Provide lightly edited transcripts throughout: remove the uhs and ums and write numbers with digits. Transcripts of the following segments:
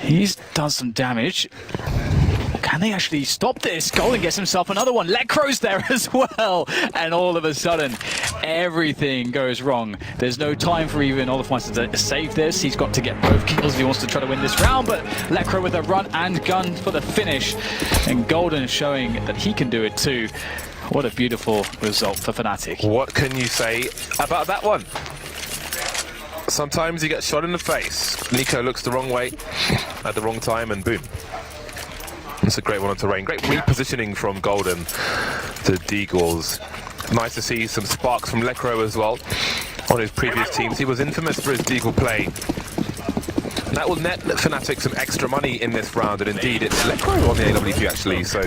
He's done some damage. Can they actually stop this? Golden gets himself another one. Lecro's there as well. And all of a sudden, everything goes wrong. There's no time for even Olafmeister to save this. He's got to get both kills if he wants to try to win this round. But Lecro with a run and gun for the finish. And Golden showing that he can do it too. What a beautiful result for FNATIC. What can you say about that one? Sometimes you get shot in the face. Nico looks the wrong way at the wrong time and boom. It's a great one on terrain. Great repositioning from Golden to Deagles. Nice to see some sparks from Lecro as well on his previous teams. He was infamous for his Deagle play. That will net FNATIC some extra money in this round, and indeed it's Lecro on the AWP actually, so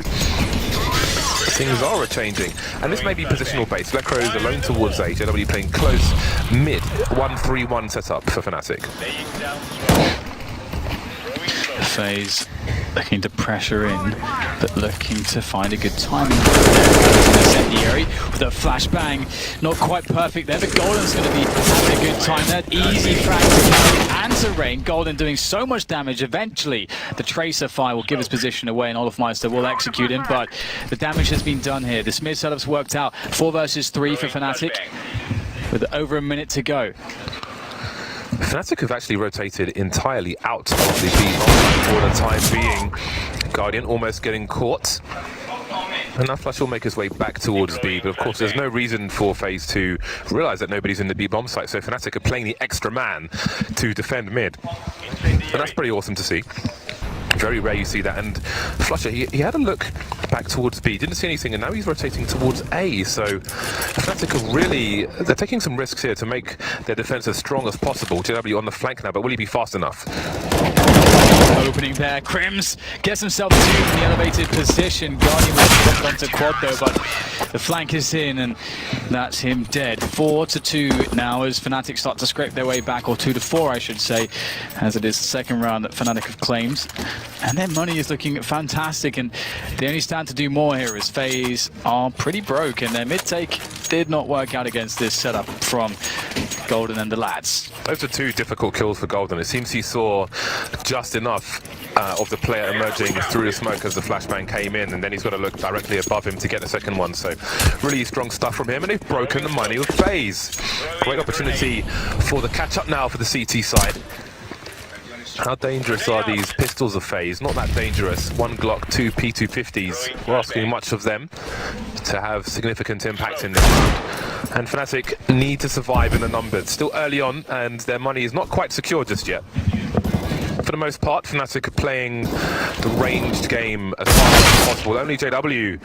things are changing. And this may be positional based. Lecro is alone towards A, JW playing close mid 1-3-1 setup for FNATIC. FaZe looking to pressure in, but looking to find a good timing. Incendiary with a flashbang, not quite perfect there, but Golden's going to be having a good time there. Easy frag to carry and to rain. Golden doing so much damage. Eventually, the Tracer fire will give his position away, and Olafmeister will execute him. But the damage has been done here. This mid setup's worked out. 4 versus 3 for FNATIC, with over a minute to go. FNATIC have actually rotated entirely out of the B for the time being. Guardian almost getting caught. And that flash will make his way back towards B, but of course there's no reason for FaZe to realise that nobody's in the B bomb site, so FNATIC are playing the extra man to defend mid. And that's pretty awesome to see. Very rare you see that, and Flusher, he had a look back towards B, didn't see anything, and now he's rotating towards A, so FNATIC are really, they're taking some risks here to make their defense as strong as possible. JW on the flank now, but will he be fast enough? Opening there, Crims gets himself to the elevated position. Guardian was onto quad though, but the flank is in, and that's him dead. 4-2 now as FNATIC start to scrape their way back, or 2-4 I should say, as it is the second round that FNATIC have claimed. And their money is looking fantastic, and they only stand to do more here as FaZe are pretty broke, and their mid-take did not work out against this setup from Golden and the lads. Those are 2 difficult kills for Golden. It seems he saw just enough of the player emerging through the smoke as the flashbang came in, and then he's got to look directly above him to get the second one. So really strong stuff from him, and they've broken the money with FaZe. Great opportunity for the catch-up now for the CT side. How dangerous are these pistols of FaZe? Not that dangerous. 1 Glock, 2 P250s. We're asking much of them to have significant impact in this round. And FNATIC need to survive in the numbers. Still early on, and their money is not quite secure just yet. For the most part, FNATIC are playing the ranged game as fast as possible. Only JW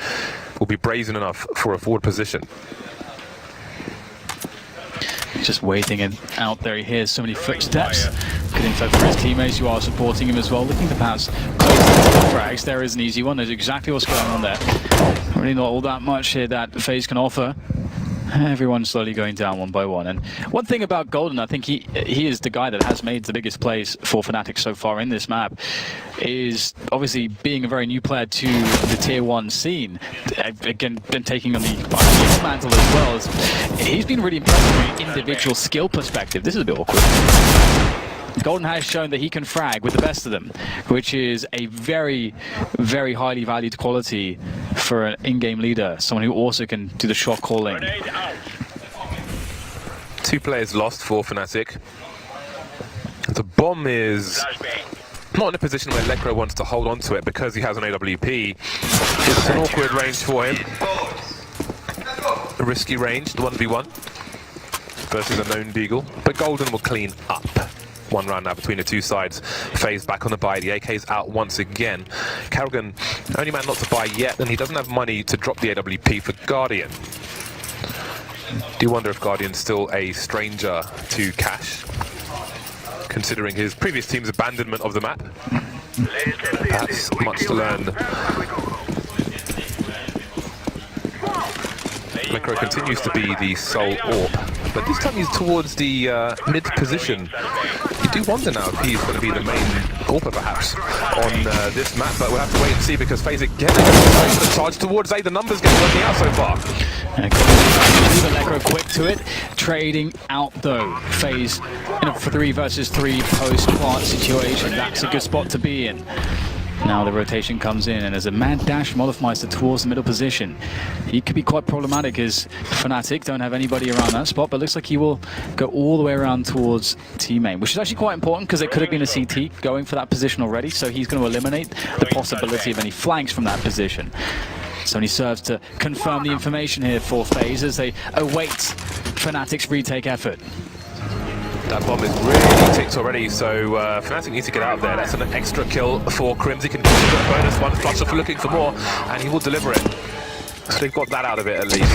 will be brazen enough for a forward position. Just waiting, and out there he hears so many footsteps. Good info for his teammates who are supporting him as well, looking to perhaps close the frags. There is an easy one, knows exactly what's going on there. Really not all that much here that FaZe can offer. Everyone's slowly going down one by one. And one thing about Golden, I think he is the guy that has made the biggest plays for FNATIC so far in this map, is obviously being a very new player to the tier 1 scene. Again, been taking on the mantle as well. He's been really impressive from an individual skill perspective. This is a bit awkward. Golden has shown that he can frag with the best of them, which is a very, very highly valued quality for an in-game leader, someone who also can do the shot calling. 2 players lost for FNATIC. The bomb is not in a position where Lecro wants to hold on to it because he has an AWP. It's an awkward range for him. A risky range, the 1v1 versus a known Deagle, but Golden will clean up. 1 round now between the 2 sides. FaZe back on the buy. The AK's out once again. Kerrigan, only man not to buy yet, and he doesn't have money to drop the AWP for Guardian. Do you wonder if Guardian's still a stranger to cash, considering his previous team's abandonment of the map? Perhaps much to learn. Lecro continues to be the sole AWP, but this time he's towards the mid position. You do wonder now if he's going to be the main AWPer perhaps on this map, but we'll have to wait and see because FaZe again are going to charge towards A. The numbers get working out so far. ELEAGUE quick to it, trading out though. FAZE in a 3 versus 3 post-plant situation. That's a good spot to be in. Now the rotation comes in, and there's a mad dash from Olofmeister towards the middle position. He could be quite problematic as FNATIC don't have anybody around that spot, but looks like he will go all the way around towards T-main, which is actually quite important because there could have been a CT going for that position already, so he's going to eliminate the possibility of any flanks from that position. So only serves to confirm the information here for FAZE as they await FNATIC's retake effort. That bomb is really ticked already, so FNATIC needs to get out of there. That's an extra kill for Crims. He can consider a bonus one. Flusher for looking for more, and he will deliver it. So they've got that out of it at least.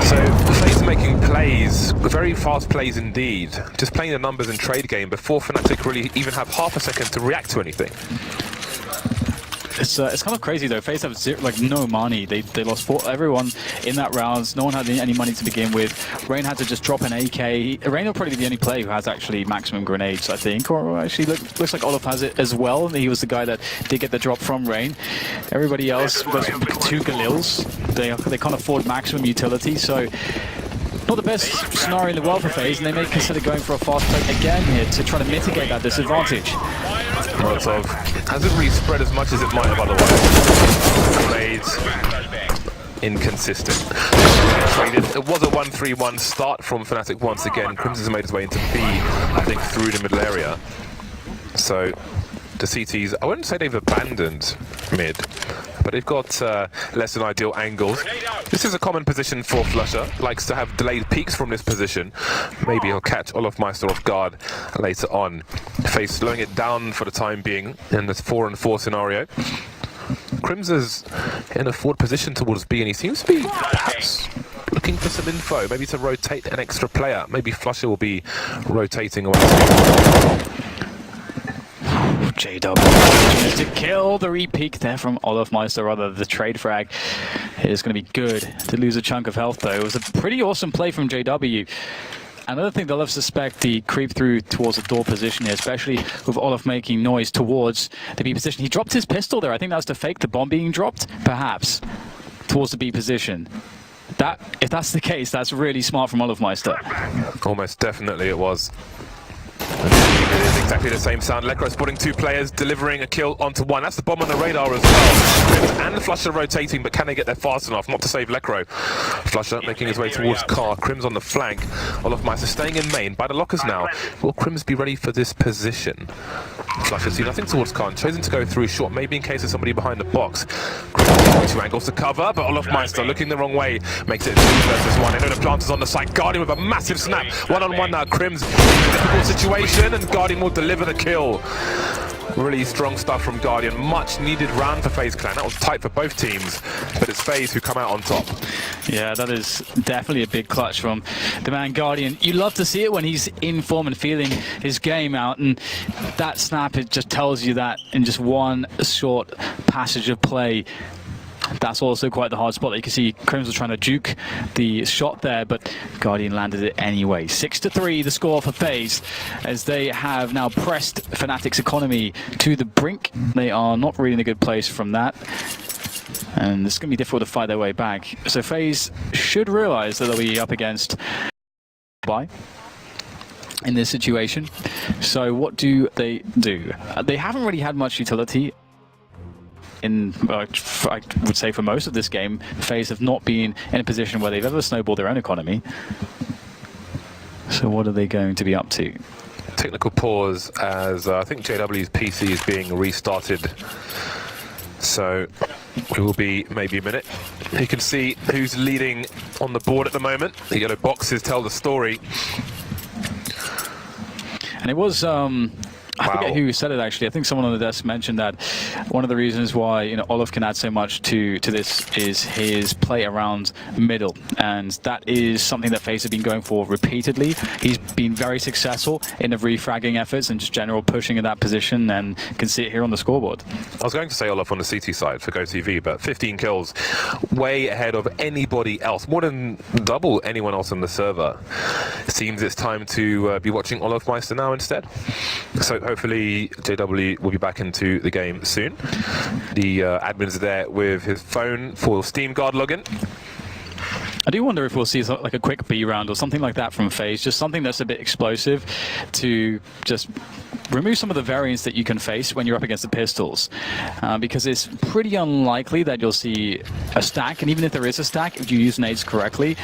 So FAZE making plays, very fast plays indeed. Just playing the numbers in trade game before FNATIC really even have half a second to react to anything. It's kind of crazy though. FAZE have zero, no money. They lost everyone in that round. No one had any money to begin with. Rain had to just drop an AK. Rain will probably be the only player who has actually maximum grenades, I think. Or actually looks like Olof has it as well. He was the guy that did get the drop from Rain. Everybody else was 2 Galils. They can't afford maximum utility, so not the best scenario in the world for FAZE, and they may consider going for a fast play again here to try to mitigate that disadvantage. Molotov hasn't really spread as much as it might have otherwise. Made inconsistent. Traded. It was a 1-3-1 start from FNATIC once again. Crimson's made his way into B, I think, through the middle area. So the CTs, I wouldn't say they've abandoned mid, but they've got less than ideal angles. This is a common position for Flusher. Likes to have delayed peaks from this position. Maybe he'll catch Olofmeister off guard later on. FAZE slowing it down for the time being in this 4-on-4 scenario. Crims is in a forward position towards B, and he seems to be perhaps looking for some info, maybe to rotate an extra player. Maybe Flusher will be rotating away. JW to kill the re-peek there from Olofmeister, rather the trade frag. It is going to be good to lose a chunk of health though. It was a pretty awesome play from JW. Another thing, they'll have suspect the creep through towards the door position here, especially with Olof making noise towards the B position. He dropped his pistol there. I think that was to fake the bomb being dropped, perhaps, towards the B position. If that's the case, that's really smart from Olofmeister. Almost definitely it was. It is exactly the same sound. ELEAGUE spotting 2 players, delivering a kill onto 1. That's the bomb on the radar as well. Crims and Flusher rotating, but can they get there fast enough? Not to save ELEAGUE. Flusher making his way towards car. Crims on the flank. Olofmeister staying in main by the lockers now. Will Crims be ready for this position? Flusher see nothing towards car, chosen to go through short, maybe in case of somebody behind the box. Crims 2 angles to cover, but Olofmeister looking the wrong way. Makes it 2 versus 1. They know the planters on the side. Guardian with a massive snap. 1-on-1 now. Crims in a difficult situation, and Guardian will deliver the kill. Really strong stuff from Guardian. Much needed round for FaZe Clan. That was tight for both teams, but it's FaZe who come out on top. Yeah, that is definitely a big clutch from the man Guardian. You love to see it when he's in form and feeling his game out, and that snap, it just tells you that in just one short passage of play. That's also quite the hard spot. You can see Crims was trying to juke the shot there, but Guardian landed it anyway. 6-3 the score for FaZe, as they have now pressed FNATIC's economy to the brink. They are not really in a good place from that, and it's going to be difficult to fight their way back. So FaZe should realize that they'll be up against in this situation. So what do? They haven't really had much utility. I would say for most of this game, FaZe have not been in a position where they've ever snowballed their own economy. So what are they going to be up to? Technical pause as I think JW's PC is being restarted. So we will be maybe a minute. You can see who's leading on the board at the moment. The yellow boxes tell the story. And it was I forget who said it actually. I think someone on the desk mentioned that one of the reasons why Olof can add so much to this is his play around middle, and that is something that FaZe have been going for repeatedly. He's been very successful in the refragging efforts and just general pushing in that position, and can see it here on the scoreboard. I was going to say Olof on the CT side for GoTV, but 15 kills, way ahead of anybody else, more than double anyone else on the server. It seems it's time to be watching Olofmeister now instead. So hopefully JW will be back into the game soon. The admin's are there with his phone for Steam Guard login. I do wonder if we'll see like a quick B round or something like that from FaZe, just something that's a bit explosive to just remove some of the variance that you can face when you're up against the pistols, because it's pretty unlikely that you'll see a stack, and even if there is a stack, if you use nades correctly,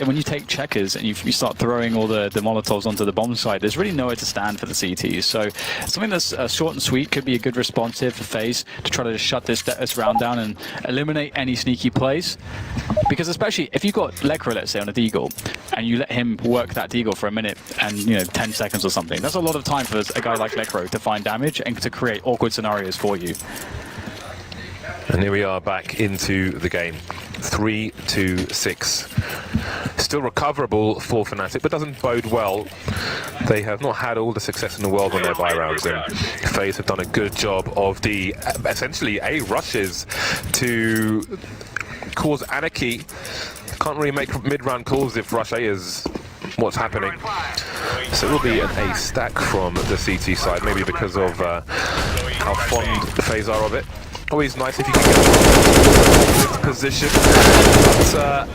when you take checkers and you start throwing all the Molotovs onto the bomb site, there's really nowhere to stand for the CTs. So something that's short and sweet could be a good responsive for FaZe to try to shut this round down and eliminate any sneaky plays, because especially if you've got Lekra, let's say, on a deagle, and you let him work that deagle for a minute and 10 seconds or something, that's a lot of time for a guy like Lekra to find damage and to create awkward scenarios for you. And here we are back into the game. 3-2-6. Still recoverable for FNATIC, but doesn't bode well. They have not had all the success in the world on their buy rounds, and FaZe have done a good job of the essentially A rushes to cause anarchy. Can't really make mid-round calls if rush A is what's happening. So it will be an A stack from the CT side, maybe because of how fond FaZe are of it. Always nice if you can get this position. But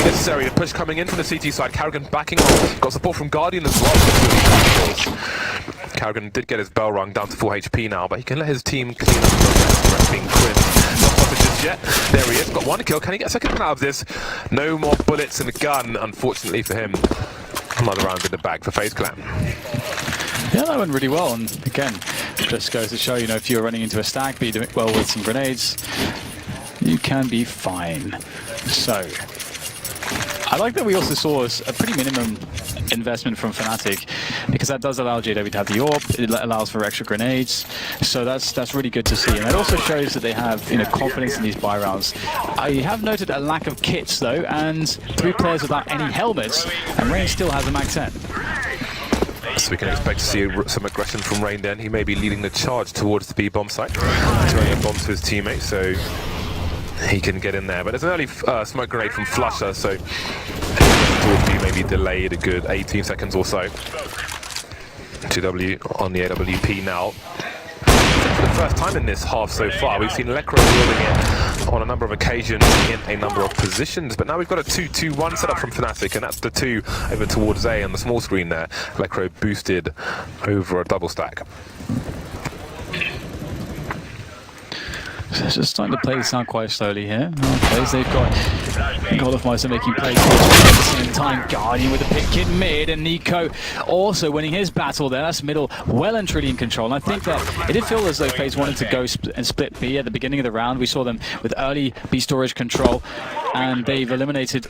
necessary. The push coming in from the CT side. Carrigan backing off. Got support from Guardian as well. Carrigan did get his bell rung down to 4 HP now, but he can let his team clean up the rest being crimped. Not spotted just yet. There he is. Got one kill. Can he get a second one out of this? No more bullets in the gun, unfortunately for him. Another round in the bag for FaZe Clan. Yeah, that went really well, and again, just goes to show, if you're running into a stack, but you're doing well with some grenades, you can be fine. So, I like that we also saw a pretty minimum investment from FNATIC, because that does allow JW to have the AWP, it allows for extra grenades, so that's really good to see. And it also shows that they have confidence in these buy rounds. I have noted a lack of kits though, and 3 players without any helmets, and Rain still has a Mag 10. So we can expect to see some aggression from Rain then. He may be leading the charge towards the B bomb site, throwing a bomb to his teammate, so he can get in there. But there's an early smoke grenade from Flusher, so towards B may be delayed a good 18 seconds or so. 2W on the AWP now. For the first time in this half so far, we've seen Lekra wielding it on a number of occasions in a number of positions, but now we've got a 2-2-1 setup from FNATIC, and that's the 2 over towards A on the small screen there. Lekra boosted over a double stack. So it's just starting to play this out quite slowly here. Okay, so they've got Golofmice are making plays at the same time. Guardian with a pick in mid, and Nico also winning his battle there. That's middle well and truly in control. And I think that it did feel as though FaZe wanted to go and split B at the beginning of the round. We saw them with early B storage control, and they've eliminated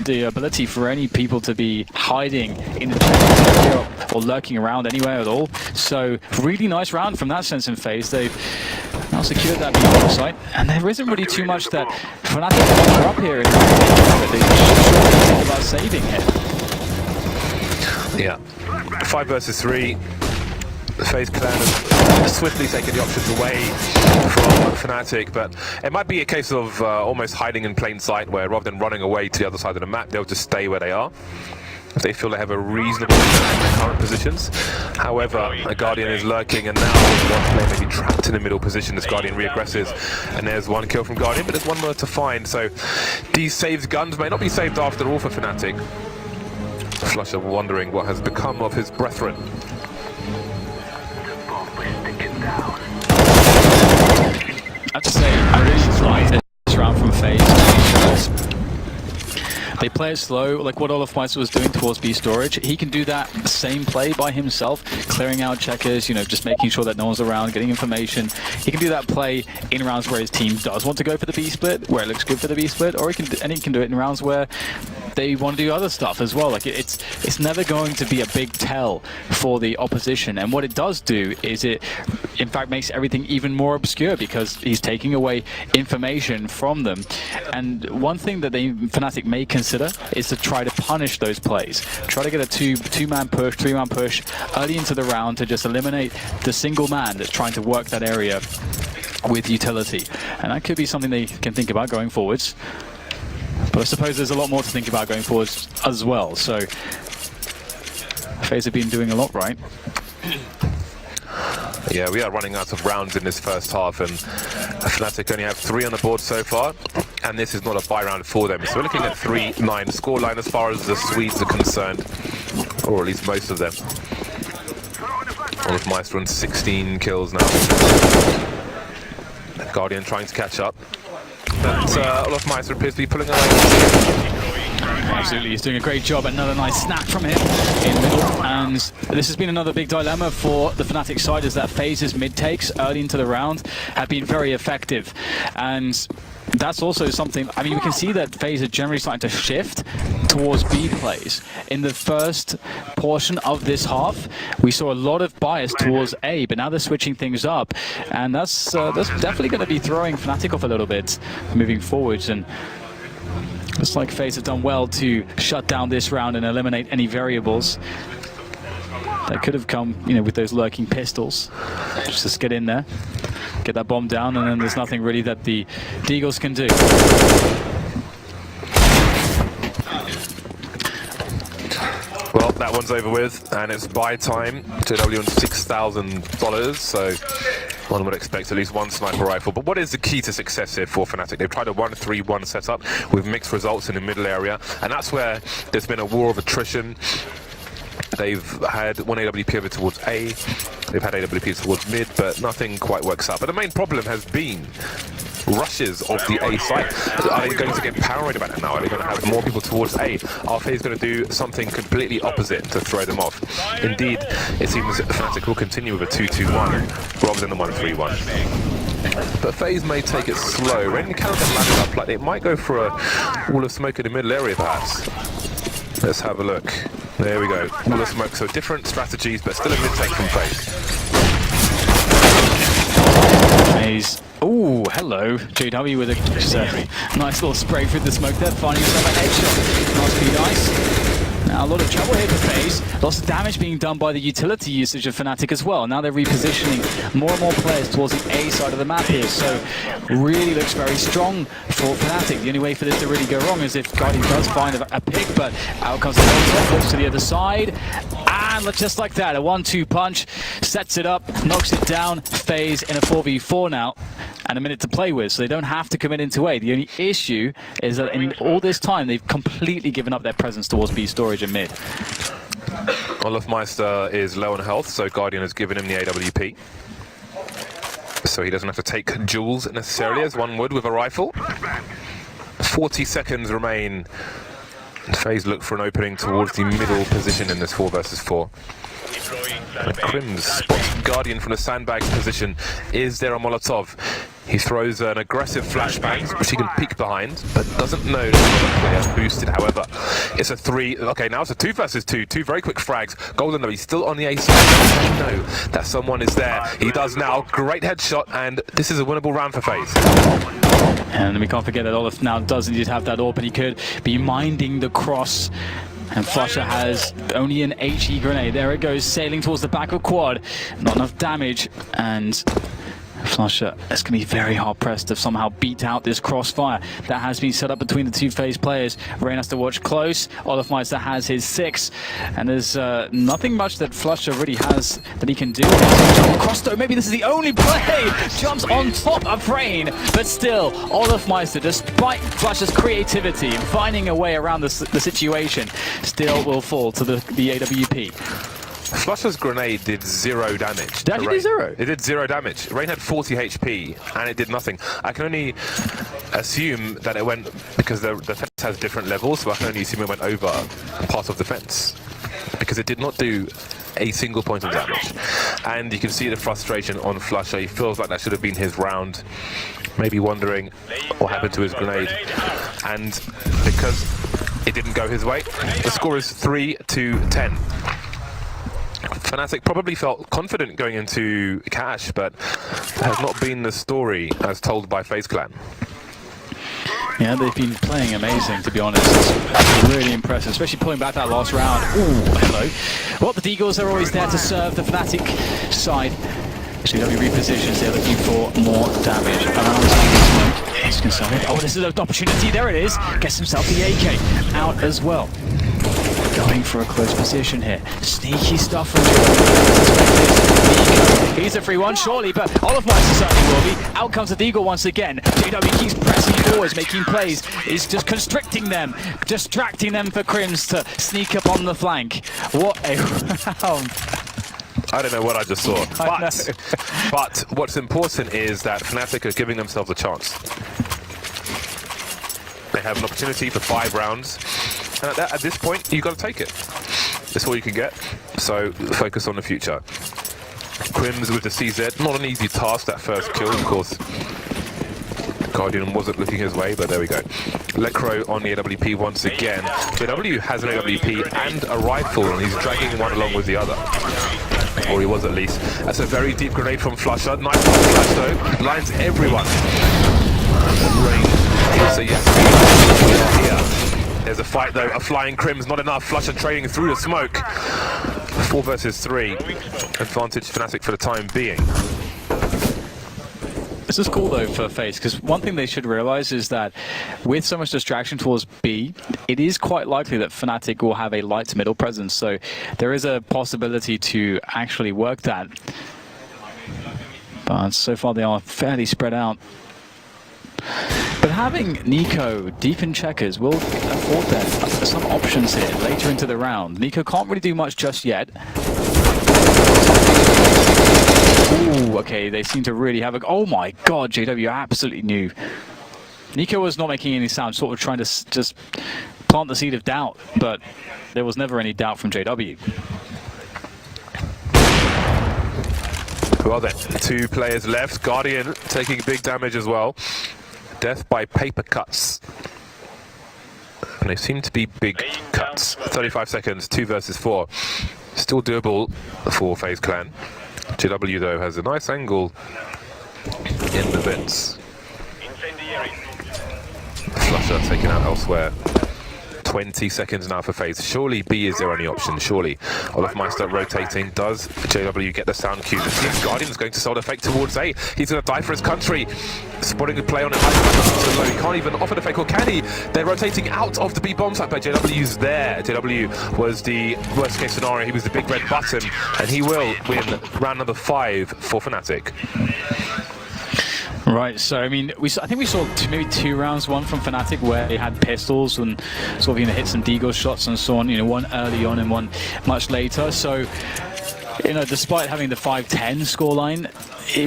the ability for any people to be hiding in the area or lurking around anywhere at all. So really nice round from that sense in FaZe. They've now secured that B bomb site, and there isn't really too much that FNATIC are up here in the they should think about saving here. Yeah, 5 versus 3. The FaZe Clan has swiftly taken the options away from FNATIC, but it might be a case of almost hiding in plain sight, where rather than running away to the other side of the map, they'll just stay where they are. They feel they have a reasonable defense in their current positions. However, a Guardian is lurking, and now one player may be trapped in the middle position as Guardian re-aggresses. And there's one kill from Guardian, but there's one more to find. So these saved guns may not be saved after all for FNATIC. Flusher wondering what has become of his brethren. I have to say, I really like this round from FaZe. They play it slow, like what Olofmice was doing towards B storage. He can do that same play by himself, clearing out checkers, just making sure that no one's around, getting information. He can do that play in rounds where his team does want to go for the B split, where it looks good for the B split, or he can do it in rounds where they want to do other stuff as well. Like it's never going to be a big tell for the opposition. And what it does do is it, in fact, makes everything even more obscure, because he's taking away information from them. And one thing that FNATIC may consider is to try to punish those plays. Try to get a two-man push, 3-man push early into the round to just eliminate the single man that's trying to work that area with utility. And that could be something they can think about going forwards. But I suppose there's a lot more to think about going forwards as well. So FaZe have been doing a lot right. Yeah, we are running out of rounds in this first half, and FNATIC only have 3 on the board so far. and this is not a buy round for them. So we're looking at 3-9 scoreline as far as the Swedes are concerned, or at least most of them. Olofmeister on 16 kills now. Guardian trying to catch up, but Olofmeister appears to be pulling away. Absolutely, he's doing a great job. Another nice snap from him in middle, and this has been another big dilemma for the FNATIC side, is that FAZE's mid takes early into the round have been very effective, and that's also something. I mean, we can see that FAZE are generally starting to shift towards B plays. In the first portion of this half, we saw a lot of bias towards A, but now they're switching things up, and that's definitely going to be throwing FNATIC off a little bit moving forwards. And looks like FAZE have done well to shut down this round and eliminate any variables that could have come, you know, with those lurking pistols. Just get in there, get that bomb down, and then there's nothing really that the Deagles can do. Well, that one's over with, and it's buy time. JW on $6,000, so one would expect at least one sniper rifle. But what is the key to success here for FNATIC? They've tried a 1-3-1 setup with mixed results in the middle area, and that's where there's been a war of attrition. They've had one AWP over towards A, they've had AWP towards mid, but nothing quite works out. But the main problem has been rushes of the A site. Are they going to get paranoid about it now? Are they going to have more people towards A? Are FaZe going to do something completely opposite to throw them off? Indeed, it seems FNATIC will continue with a 2-2-1 rather than the 1-3-1. But FaZe may take it slow. When you count them landed up, like they might go for a wall of smoke in the middle area, perhaps. Let's have a look. There we go. Wall of smoke. So different strategies, but still a mid-take from FaZe. FaZe. Oh, hello. JW with a nice little spray through the smoke there, finding himself a headshot. Must be nice. Now, a lot of trouble here for FaZe. Lots of damage being done by the utility usage of FNATIC as well. Now they're repositioning more and more players towards the A side of the map here, so really looks very strong for FNATIC. The only way for this to really go wrong is if Guardian does find a pick, but out comes the Molotov, looks to the other side, and just like that, a 1-2 punch, sets it up, knocks it down. FaZe in a 4v4 now, and a minute to play with, so they don't have to commit into A. The only issue is that in all this time, they've completely given up their presence towards B storage and mid. Olofmeister is low on health, so Guardian has given him the AWP. So he doesn't have to take duels necessarily, as one would with a rifle. 40 seconds remain. FaZe look for an opening towards the middle position in this 4 versus 4. And Crims spots Guardian from the sandbag position. Is there a Molotov? He throws an aggressive flashbang, which he can peek behind, but doesn't know that he has boosted. However, it's a 3. Okay, now it's a 2 versus 2. 2 very quick frags. Golden, though, he's still on the A side. He doesn't know that someone is there. He does now. Great headshot, and this is a winnable round for FaZe. And we can't forget that Olaf now does indeed have that AWP, and he could be minding the cross. And Flusher has only an HE grenade. There it goes, sailing towards the back of quad. Not enough damage, and Flusher is going to be very hard pressed to somehow beat out this crossfire that has been set up between the two FaZe players. Rain has to watch close. Olofmeister has his 6, and there's nothing much that Flusher really has that he can do. Across though, maybe this is the only play. Jumps on top of Rain, but still, Olofmeister, despite Flusher's creativity and finding a way around the situation, still will fall to the AWP. Flusher's grenade did 0 damage. Did it do 0? It did 0 damage. Rain had 40 HP, and it did nothing. I can only assume that it went, because the fence has different levels, so I can only assume it went over part of the fence, because it did not do a single point of damage. And you can see the frustration on Flusher. He feels like that should have been his round, maybe wondering what happened to his grenade. And because it didn't go his way, the score is 3-10. FNATIC probably felt confident going into Cash, but has not been the story as told by FaZe Clan. Yeah, they've been playing amazing, to be honest. It's really impressive, especially pulling back that last round. Ooh, hello. Well, the Deagles are always there to serve the FNATIC side. JW repositions, they're looking for more damage around the smoke. He's concerned. Oh, this is an opportunity. There it is. Gets himself the AK out as well. Going for a close position here. Sneaky stuff from JW. Nico. He's a free one, surely, but Olafmeister certainly will be. Out comes the Deagle once again. JW keeps pressing forwards, making plays. He's just constricting them, distracting them for Crims to sneak up on the flank. What a round. I don't know what I just saw, but what's important is that FNATIC are giving themselves a chance. They have an opportunity for 5 rounds, and at this point, you've got to take it. That's all you can get, so focus on the future. Crims with the CZ, not an easy task, that first kill, of course. Guardian wasn't looking his way, but there we go. Lecro on the AWP once again. JW has an AWP and a rifle, and he's dragging one along with the other. Or he was at least. That's a very deep grenade from Flusher. Nice flash though. Lines everyone. So yes, here. There's a fight though. A flying Crims, not enough. Flusher trading through the smoke. 4 versus 3. Advantage FNATIC for the time being. This is cool though for FaZe, because one thing they should realize is that with so much distraction towards B, it is quite likely that FNATIC will have a light to middle presence, so there is a possibility to actually work that. But so far they are fairly spread out. But having Nico deep in checkers will afford them some options here later into the round. Nico can't really do much just yet. Ooh, okay, they seem to really have a... Oh my god, JW absolutely knew. Nico was not making any sound, sort of trying to just plant the seed of doubt, but there was never any doubt from JW. Well then, 2 players left. Guardian taking big damage as well. Death by paper cuts. And they seem to be big cuts. 35 seconds, 2 versus 4. Still doable for FaZe Clan. JW though has a nice angle in the vents. Flusher taken out elsewhere. 20 seconds now for FaZe. Surely B is their only option, surely. Olafmeister rotating. Does JW get the sound cue? It seems Guardian's going to sell the fake towards A. He's going to die for his country. Spotting the play on it. He can't even offer the fake, or can he? They're rotating out of the B bomb site, but JW's there. JW was the worst case scenario. He was the big red button, and he will win round number 5 for FNATIC. Right, so I mean, I think we saw maybe 2 rounds, one from FNATIC where they had pistols and sort of hit some deagle shots and so on. One early on and one much later. So, despite having the 5-10 scoreline,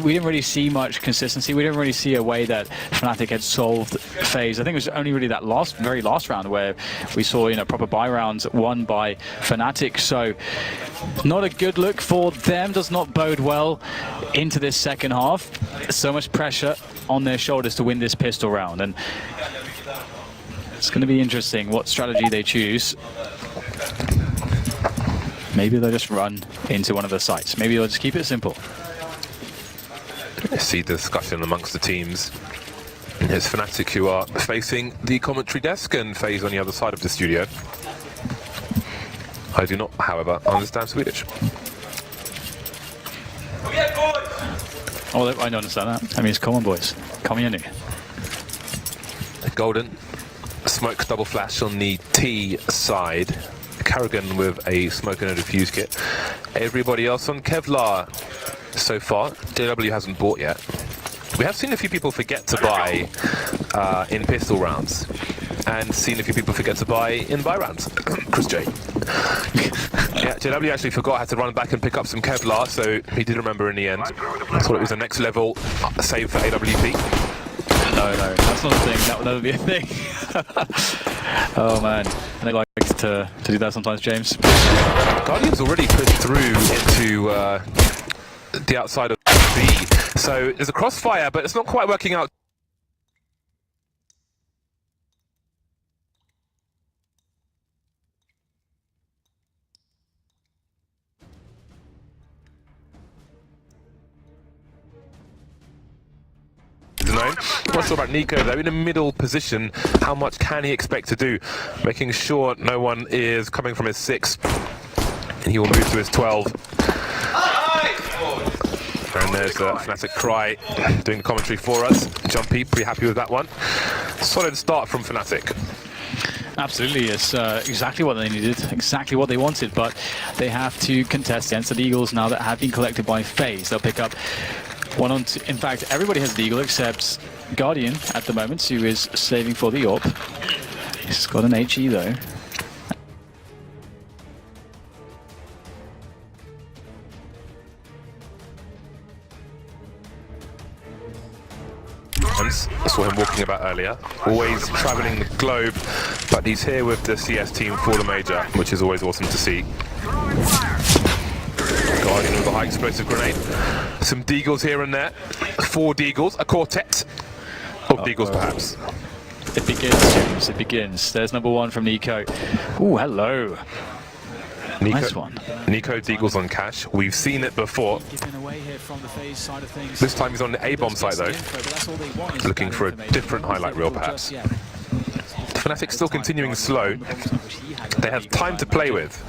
we didn't really see much consistency. We didn't really see a way that FNATIC had solved FaZe. I think it was only really that very last round where we saw proper buy rounds won by FNATIC. So not a good look for them. Does not bode well into this second half. So much pressure on their shoulders to win this pistol round, and it's going to be interesting what strategy they choose. Maybe they'll just run into one of the sites. Maybe they'll just keep it simple. I see the discussion amongst the teams. It's FNATIC who are facing the commentary desk and FaZe on the other side of the studio. I do not, however, understand Swedish. Oh, I don't understand that. I mean, it's common, boys. Come here, Golden. Smoke double flash on the T side. Carrigan with a smoke and a defuse kit. Everybody else on Kevlar so far. JW hasn't bought yet. We have seen a few people forget to buy in pistol rounds, and seen a few people forget to buy in buy rounds. Chris J. Yeah, JW actually forgot, had to run back and pick up some Kevlar, so he did remember in the end. Thought it was the next level save for AWP. No, that's not a thing. That would never be a thing. Oh man, and they like to do that sometimes, James. Guardian's already pushed through into the outside of B, so there's a crossfire, but it's not quite working out. Not sure about Nico though, in a middle position, how much can he expect to do? Making sure no one is coming from his 6, and he will move to his 12. And there's the FNATIC Cry doing the commentary for us. Jumpy, pretty happy with that one. Solid start from FNATIC. Absolutely, it's exactly what they needed, exactly what they wanted, but they have to contest against the Deagles now that have been collected by FaZe. They'll pick up one on two. In fact, everybody has Deagle except Guardian at the moment, who is saving for the AWP. He's got an HE though. I saw him walking about earlier, always travelling the globe, but he's here with the CS team for the major, which is always awesome to see. Guardian with a high explosive grenade. Some Deagles here and there. 4 Deagles, a quartet of Deagles perhaps. It begins, James, it begins. There's number 1 from Nico. Ooh, hello. Nice one. Nico Deagles on cash. We've seen it before. This time he's on the A-bomb site though. Looking for a different highlight reel perhaps. FNATIC still continuing slow. They have time to play with.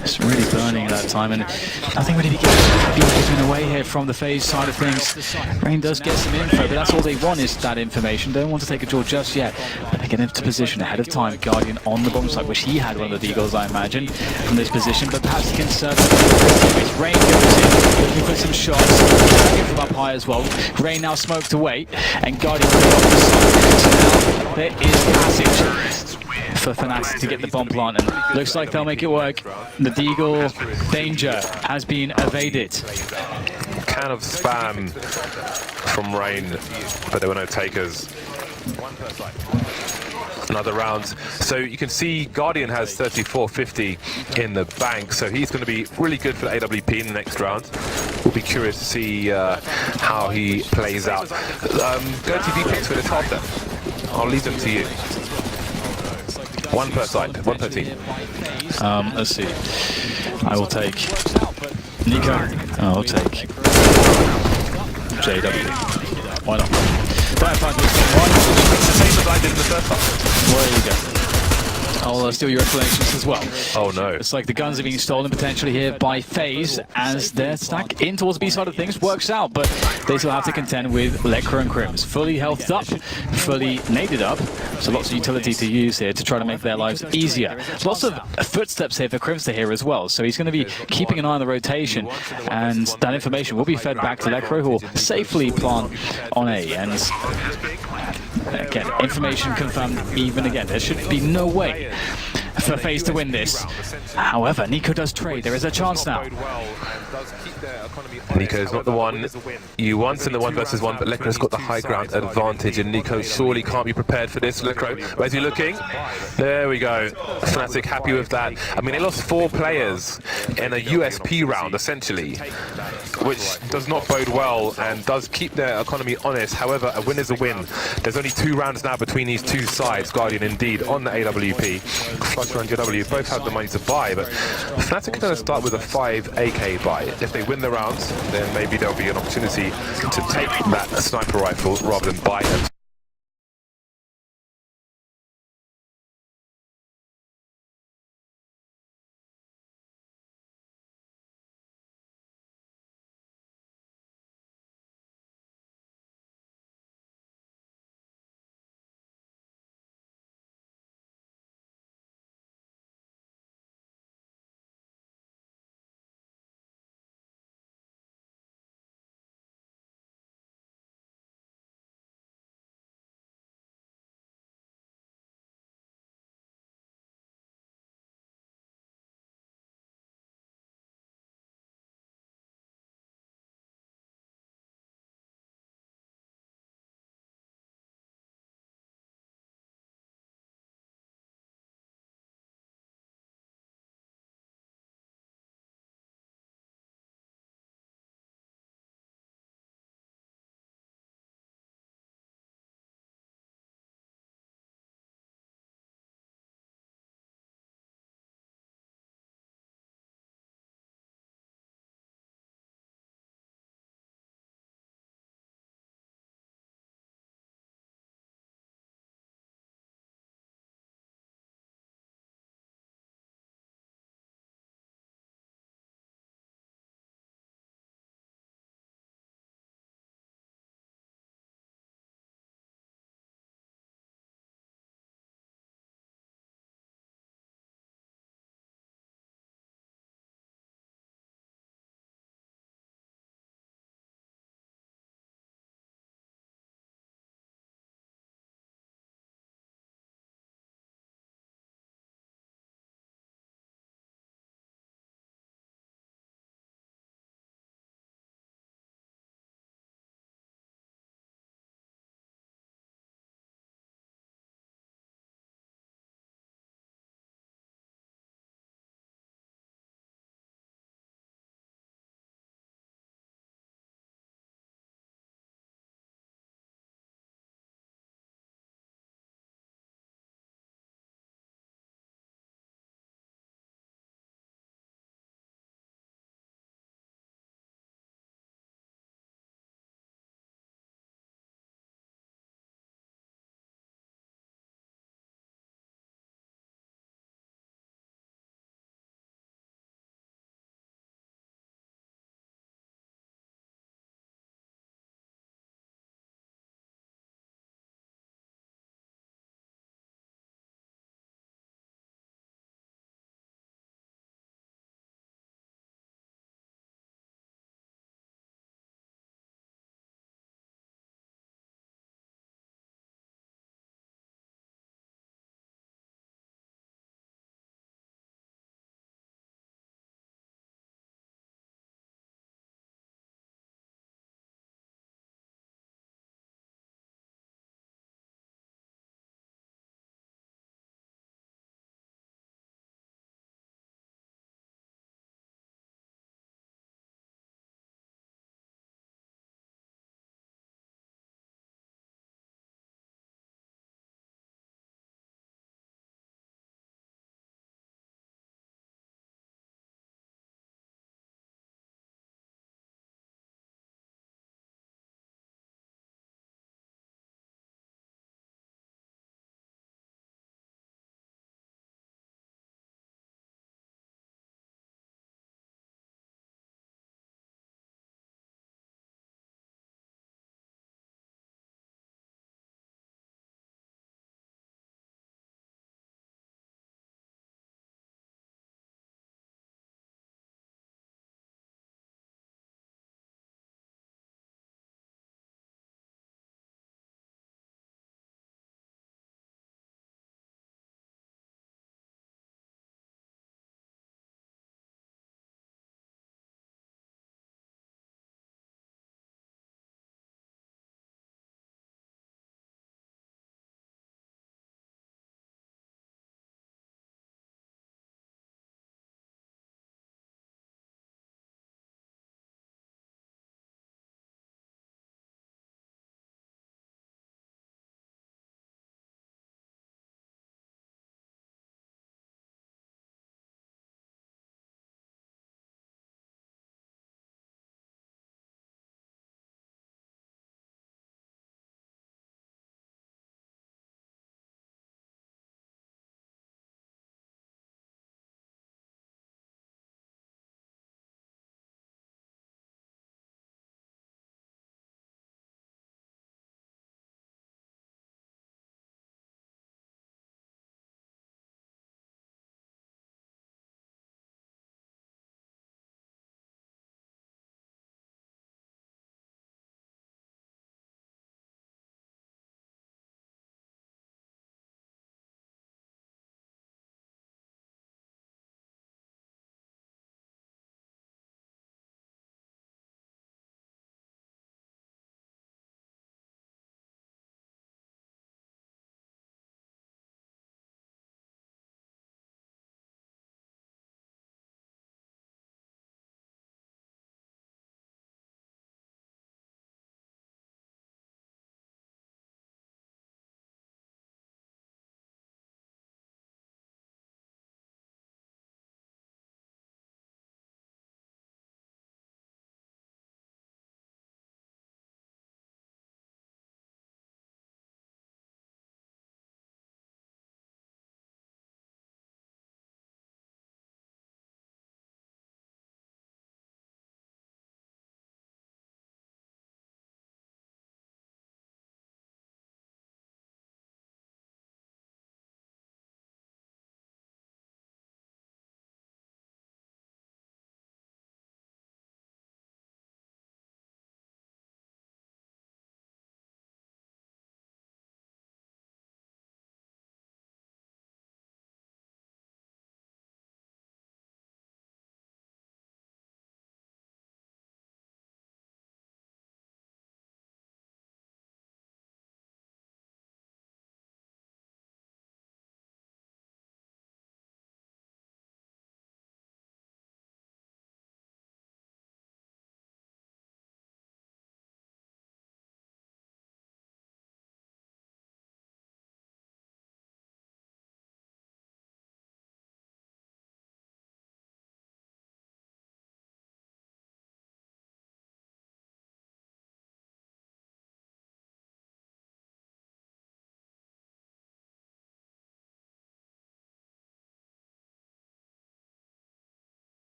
It's really burning at that time, and nothing really being given away here from the FaZe side of things. Rain does get some info, but that's all they want is that information. Don't want to take a draw just yet, but they get into position ahead of time. Guardian on the bomb site, which he had one of the Deagles, I imagine, from this position, but perhaps he can serve his Rain goes in, looking for some shots. Dragon from up high as well. Rain now smoked away, and Guardian off the side. So now there is passage for FNATIC to get the bomb plant, and looks like they'll make it work. The Deagle danger has been evaded. Can of spam from Rain, but there were no takers. Another round. So you can see Guardian has 3450 in the bank, so he's going to be really good for the AWP in the next round. We'll be curious to see how he plays out. Go TV picks for the top then. I'll leave them to you. 1 per side, 1 per team. Let's see. I will take Nico. I'll take JW. Why not? It's the same as I did in the first half. Well, there you go. I'll steal your explanations as well. Oh no. It's like the guns are being stolen potentially here by FaZe as their stack in towards the B side of things works out, but they still have to contend with Lekra and Crims. Fully healthed up, fully naded up, so lots of utility to use here to try to make their lives easier. Lots of footsteps here for Crims to hear as well, so he's going to be keeping an eye on the rotation, and that information will be fed back to Lekra, who will safely plant on A. And again, information confirmed even again. There should be no way for FaZe to win this. However, Nico does trade. There is a chance now. Nico's not the one you want in the 1 versus 1, but Lekra's got the high ground advantage, and Nico surely can't be prepared for this. Lekra, where's he looking? There we go. FNATIC happy with that. I mean, they lost 4 players in a USP round, essentially, which does not bode well and does keep their economy honest. However, a win is a win. There's only 2 rounds now between these 2 sides. Guardian indeed on the AWP. Flusher and JW both have the money to buy, but FNATIC are going to start with a 5 AK buy. If they win the rounds, then maybe there'll be an opportunity to take that sniper rifle rather than buy it.